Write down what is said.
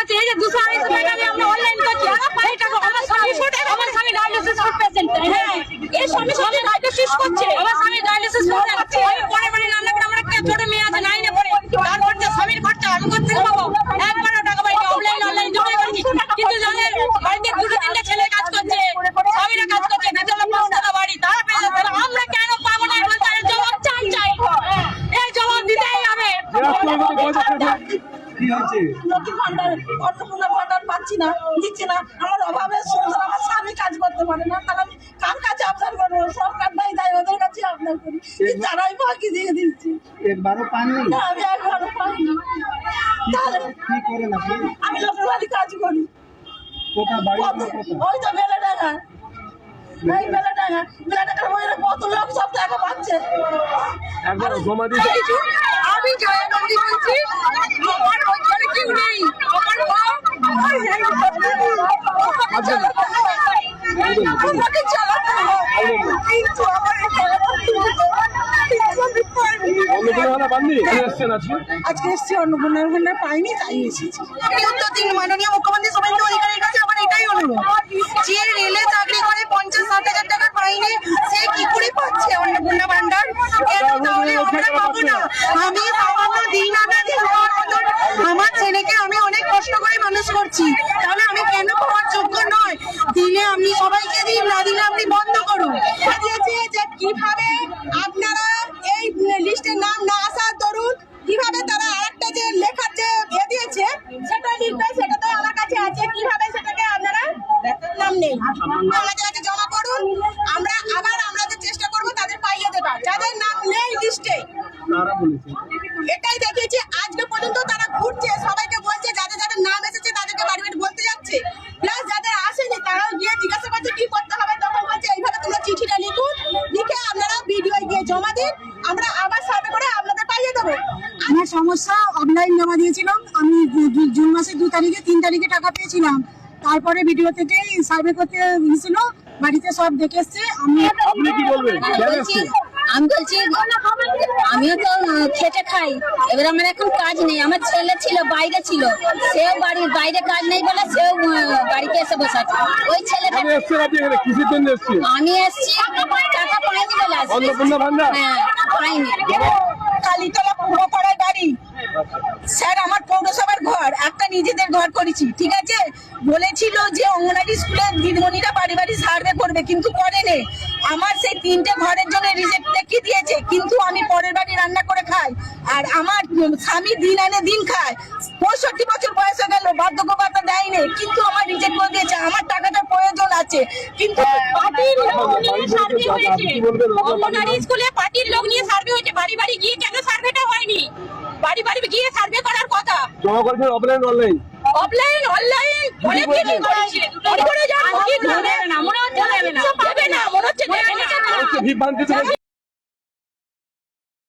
করছে এই যে 228 টাকা আমি অনলাইন করছি এই টাকা আমার স্বামী ডায়ালিসিস পেশেন্ট হ্যাঁ এই স্বামী ডায়ালিসিস করছে আমার স্বামী ডায়ালিসিস করছে আমি পরে পরে রান্না করে আমার একটা ছোট মেয়ে আছে 9 এ পড়ে তার খরচা স্বামীর খরচা আমি করতে পাবো একবারও টাকা পাই না অনলাইন দুটোই করছি কিন্তু জানেন বাড়িতে দুটো তিনটে ছেলে কাজ করছে স্বামীরা কাজ করছে ভেতরে 5 টাকা বাড়ি তারা পেয়ে যাচ্ছে আমরা কেন পাবো না এখন তার জবাব চাই এই জবাব দিতেই হবে কি হয়েছে? লক্ষ্মী ভান্ডার অন্নপূর্ণা ভান্ডার পাচ্ছি না, দিচ্ছে না। আমার অভাবে সংসার, আমার স্বামী কাজ করতে পারে না, তাহলে আমি কার কাছে আবদার করবো? সরকার নাই দেয়, ওদের কাছে আবদার করি, তারাই ফাঁকি দিয়ে দিচ্ছে। একবারও পাননি? না, আমি একবারও পাইনি। তাহলে কি করেন আপনি? আমি লোকের বাড়ি কাজ করি। কোথা বাড়ি আপনার কোথা? ওই তো বেলেডাঙ্গা, এই বেলেডাঙ্গার বইয়ের কত লোক সব টাকা পাচ্ছে। একবার জমা দিয়েছে? আমি জয়নন্দী বলছি আমার ওইখানে কেউ নেই আমার মা আমাকে চালাতে হবে কিন্তু আমার অন্নপূর্ণা পাননি? এসছেন আজকে? আজকে এসছি অন্নপূর্ণার ভান্ডার পাইনি, তাই এসেছি। উত্তর মাননীয় মুখ্যমন্ত্রী শুভেন্দু অধিকারীর কাছে আমার এটাই অনুরোধ, যে রেলে চাকরি করে 50-60 হাজার টাকা মাইনে সে কি করে পাচ্ছে অন্নপূর্ণা ভান্ডার? কেন তাহলে আমরা পাবো না? আমি সামান্য দিন আনা দিন খাওয়ার মতন আমার ছেলেকে আমি অনেক কষ্ট করে মানুষ করছি, তাহলে আমি কেন পাওয়ার যোগ্য নয়? দিলে আপনি সবাইকে দিন, না দিলে আপনি বন্ধ করুন। দিয়েছে যে কিভাবে আপনারা এই লিস্টের নাম না আসার দরুন কিভাবে তারা আরেকটা যে লেখার যে দিয়েছে সেটা লিখবে, সেটা তো আমার কাছে আছে, কিভাবে সেটাকে আপনারা নাম নেই আমাদের কাছে জমা করুন, আমরা আমাদের চেষ্টা করব তাদের পাইয়ে দেবার, যাদের নাম নেই লিস্টে। তারা বলেছে এটাই দেখেছি আজকে পর্যন্ত তারা ঘুরছে, সবাইকে বলছে, যাদের যাদের নাম এসেছে তাদেরকে বাড়ি বাড়ি বলতে যাচ্ছে, প্লাস যাদের আসেনি তারাও গিয়ে জিজ্ঞাসা করছে কি করতে হবে, তখন বলছে এইভাবে তোমরা চিঠিটা লিখুন, লিখে আপনারা ভিডিও গিয়ে জমা দিন, আমরা আবার সার্ভে করে আপনাদের পাইয়ে দেবো। আমার সমস্যা অনলাইন জমা দিয়েছিলাম আমি জুন মাসের 2 তারিখে 3 তারিখে টাকা পেয়েছিলাম, তারপরে ভিডিও থেকে সার্ভে করতে গিয়েছিল, বাড়িতে সব দেখে এসছে। আপনি কি বলবেন? আমি বলছি আমিও তো খেটে খাই, এবার আমার এখন কাজ নেই, আমার ছেলে ছিল বাইরে ছিল, সেও বাড়ির বাইরে কাজ নেই বলে সেও বাড়িতে এসে বসে আছে। ওই ছেলেটা এসছেন আপনি এখানে কিসের জন্য এসছেন? আমি এসছি টাকা পাইনি বলে আসছি। অন্নপূর্ণা ভান্ডার? হ্যাঁ পাইনি। কালীতলা পৌরপাড়ায় বাড়ি, স্যার আমার পৌরসভার ঘর, একটা নিজেদের ঘর করেছি, ঠিক আছে। বলেছিল যে অঙ্গনারী স্কুলের দিদিমণিরা বাড়ি বাড়ি সার্ভে করবে, কিন্তু করেনি। আমার সেই 3টে ঘরের জন্য রিজেক্ট দেখিয়ে দিয়েছে, কিন্তু আমি পরের বাড়ি রান্না করে খাই, আর আমার স্বামী দিন আনে দিন খায়, 65 বছর বয়স হয়ে গেল, বার্ধক্য ভাতা দেয়নি, কিন্তু আমার রিজেক্ট করে দিয়েছে, আমার টাকাটার প্রয়োজন আছে, কিন্তু পার্টির লোক নিয়ে সার্ভে হয়েছে, অঙ্গনারী স্কুলে পার্টির লোক নিয়ে সার্ভে হয়েছে, বাড়ি বাড়ি গিয়ে কেন সার্ভেটা হয়নি? বাড়ি বাড়ি গিয়ে সার্ভে করার কথা। জমা করেছেন অফলাইন অনলাইন? অনলাইন অনেক কিছু করেছে, করে যান, মনে হচ্ছে দেবে না, মনে হচ্ছে দেবে না। বিভ্রান্তি